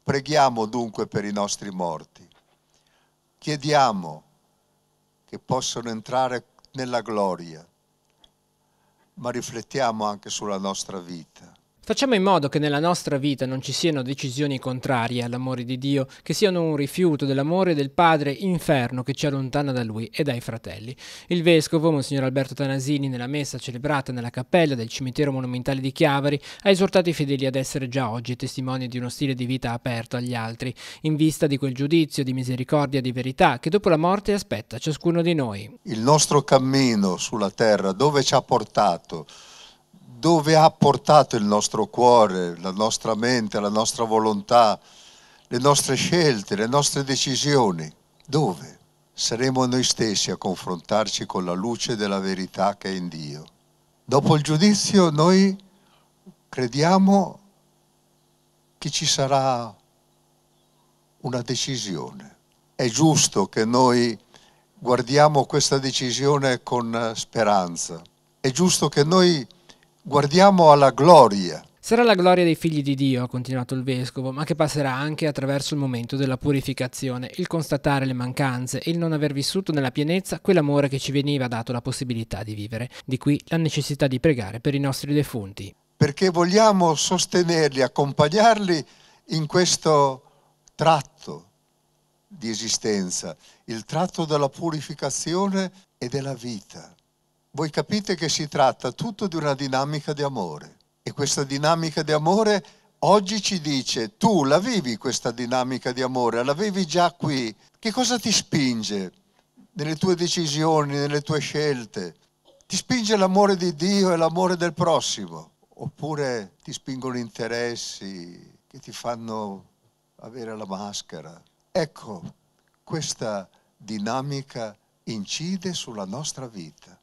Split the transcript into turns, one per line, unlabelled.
Preghiamo dunque per i nostri morti. Chiediamo che possano entrare nella gloria, ma riflettiamo anche sulla nostra vita.
Facciamo in modo che nella nostra vita non ci siano decisioni contrarie all'amore di Dio, che siano un rifiuto dell'amore del Padre inferno che ci allontana da Lui e dai fratelli. Il Vescovo, Monsignor Alberto Tanasini, nella messa celebrata nella cappella del cimitero monumentale di Chiavari, ha esortato i fedeli ad essere già oggi testimoni di uno stile di vita aperto agli altri, in vista di quel giudizio di misericordia e di verità che dopo la morte aspetta ciascuno di noi.
Il nostro cammino sulla terra, dove ci ha portato? Dove ha portato il nostro cuore, la nostra mente, la nostra volontà, le nostre scelte, le nostre decisioni? Dove? Saremo noi stessi a confrontarci con la luce della verità che è in Dio. Dopo il giudizio noi crediamo che ci sarà una decisione. È giusto che noi guardiamo questa decisione con speranza. È giusto che noi guardiamo alla gloria.
Sarà la gloria dei figli di Dio, ha continuato il Vescovo, ma che passerà anche attraverso il momento della purificazione, il constatare le mancanze e il non aver vissuto nella pienezza quell'amore che ci veniva dato la possibilità di vivere. Di qui la necessità di pregare per i nostri defunti.
Perché vogliamo sostenerli, accompagnarli in questo tratto di esistenza, il tratto della purificazione e della vita. Voi capite che si tratta tutto di una dinamica di amore e questa dinamica di amore oggi ci dice: tu la vivi questa dinamica di amore, la vivi già qui. Che cosa ti spinge nelle tue decisioni, nelle tue scelte? Ti spinge l'amore di Dio e l'amore del prossimo? Oppure ti spingono interessi che ti fanno avere la maschera? Ecco, questa dinamica incide sulla nostra vita.